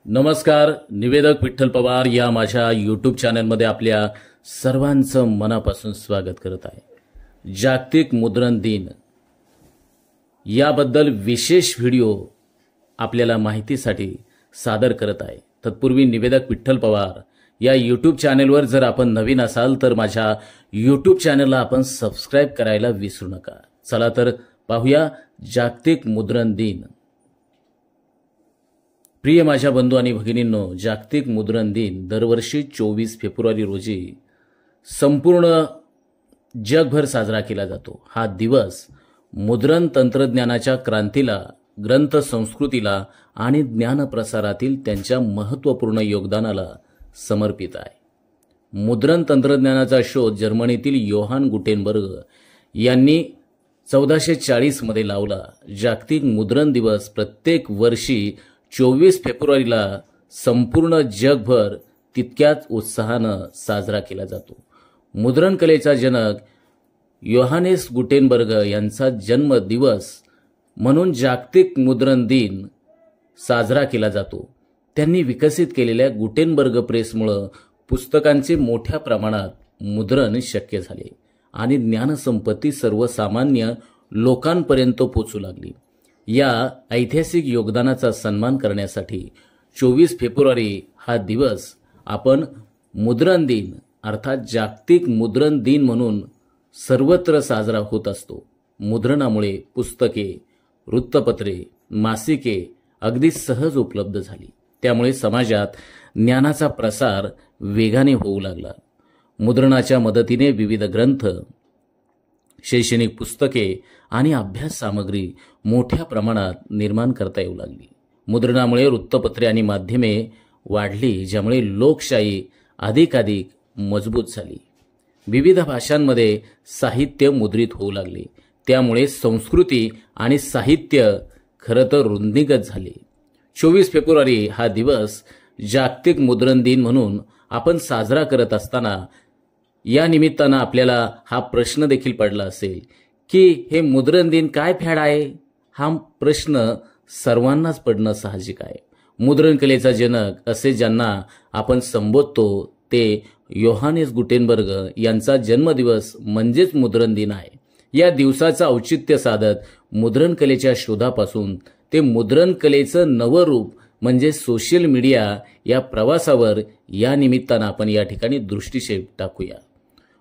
नमस्कार. निवेदक विठ्ठल पवार या माझ्या यूट्यूब चॅनलमध्ये आपल्या सर्वांचं मनापासून स्वागत करत आहे. जागतिक मुद्रण दिन याबद्दल विशेष व्हिडिओ आपल्याला माहितीसाठी सादर करत आहे. तत्पूर्वी निवेदक विठ्ठल पवार या यूट्यूब चॅनलवर जर आपण नवीन असाल तर माझ्या यूट्यूब चॅनलला आपण सबस्क्राईब करायला विसरू नका. चला तर पाहूया जागतिक मुद्रण दिन. प्रिय माझ्या बंधू आणि भगिनींनो, जागतिक मुद्रण दिन दरवर्षी 24 फेब्रुवारी रोजी संपूर्ण जगभर साजरा केला जातो. हा दिवस मुद्रण तंत्रज्ञानाच्या क्रांतीला, ग्रंथ संस्कृतीला आणि ज्ञानप्रसारातील त्यांच्या महत्त्वपूर्ण योगदानाला समर्पित आहे. मुद्रण तंत्रज्ञानाचा शोध जर्मनीतील योहान गुटेनबर्ग यांनी 1440 मध्ये लावला. जागतिक मुद्रण दिवस प्रत्येक वर्षी 24 फेब्रुवारीला संपूर्ण जगभर तितक्याच उत्साहानं साजरा केला जातो. मुद्रण कलेचा जनक योहानेस गुटेनबर्ग यांचा जन्मदिवस म्हणून जागतिक मुद्रण दिन साजरा केला जातो. त्यांनी विकसित केलेल्या गुटेनबर्ग प्रेसमुळे पुस्तकांचे मोठ्या प्रमाणात मुद्रण शक्य झाले आणि ज्ञानसंपत्ती सर्वसामान्य लोकांपर्यंत पोहोचू लागली. या ऐतिहासिक योगदानाचा सन्मान करण्यासाठी 24 फेब्रुवारी हा दिवस आपण मुद्रण दिन अर्थात जागतिक मुद्रण दिन म्हणून सर्वत्र साजरा होत असतो. मुद्रणामुळे पुस्तके, वृत्तपत्रे, मासिके अगदी सहज उपलब्ध झाली. त्यामुळे समाजात ज्ञानाचा प्रसार वेगाने होऊ लागला. मुद्रणाच्या मदतीने विविध ग्रंथ, शैक्षणिक पुस्तके आणि अभ्यास सामग्री मोठ्या प्रमाणात निर्माण करता येऊ लागली. मुद्रणामुळे वृत्तपत्रे आणि माध्यमे वाढली, ज्यामुळे लोकशाही अधिकाधिक मजबूत झाली. विविध भाषांमध्ये साहित्य मुद्रित होऊ लागले. त्यामुळे संस्कृती आणि साहित्य खरं तर वृद्धिंगत झाले. 24 फेब्रुवारी हा दिवस जागतिक मुद्रण दिन म्हणून आपण साजरा करत असताना या निमित्तानं आपल्याला हा प्रश्न देखील पडला असेल की हे मुद्रण दिन काय फॅड आहे. हा प्रश्न सर्वांनाच पडणं साहजिक आहे. मुद्रण कलेचा जनक असे ज्यांना आपण संबोधतो ते योहानेस गुटेनबर्ग यांचा जन्मदिवस म्हणजेच मुद्रण दिन आहे. या दिवसाचं औचित्य साधत मुद्रण कलेच्या शोधापासून ते मुद्रण कलेचं नवं रूप म्हणजे सोशल मीडिया या प्रवासावर या निमित्तानं आपण या ठिकाणी दृष्टिक्षेप टाकूया.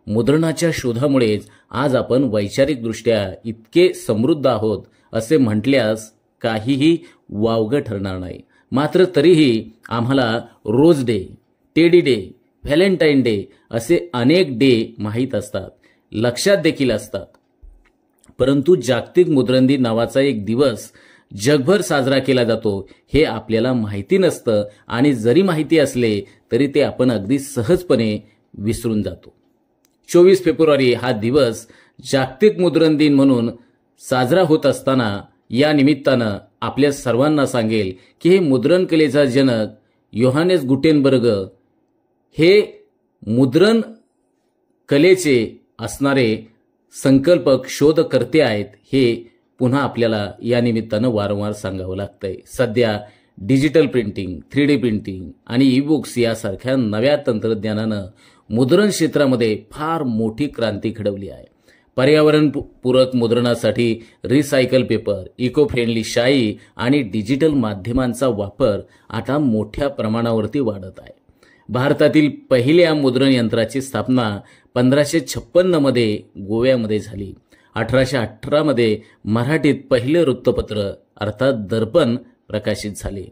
मुद्रणाच्या शोधामुळेच आज आपण वैचारिकदृष्ट्या इतके समृद्ध आहोत असे म्हटल्यास काहीही वावगं ठरणार नाही. मात्र तरीही आम्हाला rose day, teddy day, Valentine day असे अनेक डे माहीत असतात, लक्षात देखील असतात. परंतु जागतिक मुद्रण दिन नावाचा एक दिवस जगभर साजरा केला जातो हे आपल्याला माहिती नसतं आणि जरी माहिती असले तरी ते आपण अगदी सहजपणे विसरून जातो. 24 फेब्रुवारी हा दिवस जागतिक मुद्रण दिन म्हणून साजरा होत असताना या निमित्तानं आपल्या सर्वांना सांगेल की हे मुद्रण कलेचा जनक योहानेस गुटेनबर्ग हे मुद्रण कलेचे असणारे संकल्पक, शोधकर्ते आहेत हे पुन्हा आपल्याला या निमित्तानं वारंवार सांगावं लागतंय. सध्या डिजिटल प्रिंटिंग, 3D प्रिंटिंग आणि ई-बुक्स यासारख्या नव्या तंत्रज्ञानानं मुद्रण क्षेत्रामध्ये फार मोठी क्रांती घडवली आहे. पर्यावरणपूरक मुद्रणासाठी रिसायकल पेपर, इको फ्रेंडली शाई आणि डिजिटल माध्यमांचा वापर आता मोठ्या प्रमाणावरती वाढत आहे. भारतातील पहिल्या मुद्रण यंत्राची स्थापना 1556 मध्ये गोव्यामध्ये झाली. 1818 मध्ये मराठीत पहिले वृत्तपत्र अर्थात दर्पण प्रकाशित झाले,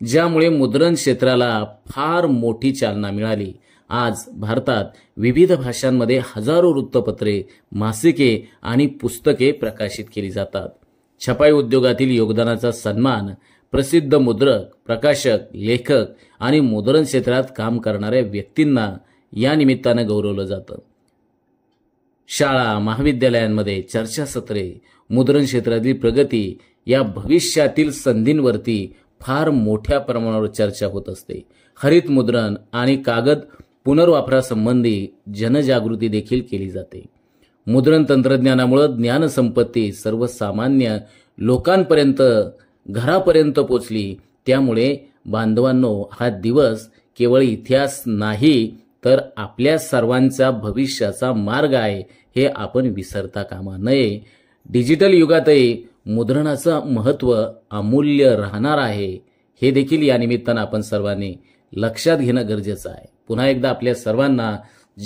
ज्यामुळे मुद्रण क्षेत्राला फार मोठी चालना मिळाली. आज भारतात विविध भाषांमध्ये हजारो वृत्तपत्रे, मासिके आणि पुस्तके प्रकाशित केली जातात. छपाई उद्योगातील योगदानाचा सन्मान प्रसिद्ध मुद्रक, प्रकाशक, लेखक आणि मुद्रण क्षेत्रात काम करणाऱ्या व्यक्तींना या निमित्तानं गौरवलं जातं. शाळा, महाविद्यालयांमध्ये चर्चासत्रे, मुद्रण क्षेत्रातील प्रगती या भविष्यातील संधींवरती फार मोठ्या प्रमाणावर चर्चा होत असते. हरित मुद्रण आणि कागद पुनर्वापरासंबंधी जनजागृती देखील केली जाते. मुद्रण तंत्रज्ञानामुळे ज्ञानसंपत्ती सर्वसामान्य लोकांपर्यंत, घरापर्यंत पोचली. त्यामुळे बांधवांनो, हा दिवस केवळ इतिहास नाही तर आपल्या सर्वांचा भविष्याचा मार्ग आहे, हे आपण विसरता कामा नये. डिजिटल युगातही मुद्रणाचं महत्त्व अमूल्य राहणार आहे, हे देखील या निमित्तानं आपण सर्वांनी लक्षात घेणं गरजेचं आहे. पुन्हा एकदा आपल्या सर्वांना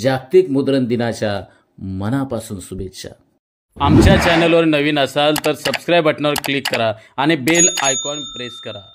जागतिक मुद्रण दिनाच्या मनापासून शुभेच्छा. आमच्या चॅनलवर नवीन असाल तर सबस्क्राईब बटनावर क्लिक करा आणि बेल आयकॉन प्रेस करा.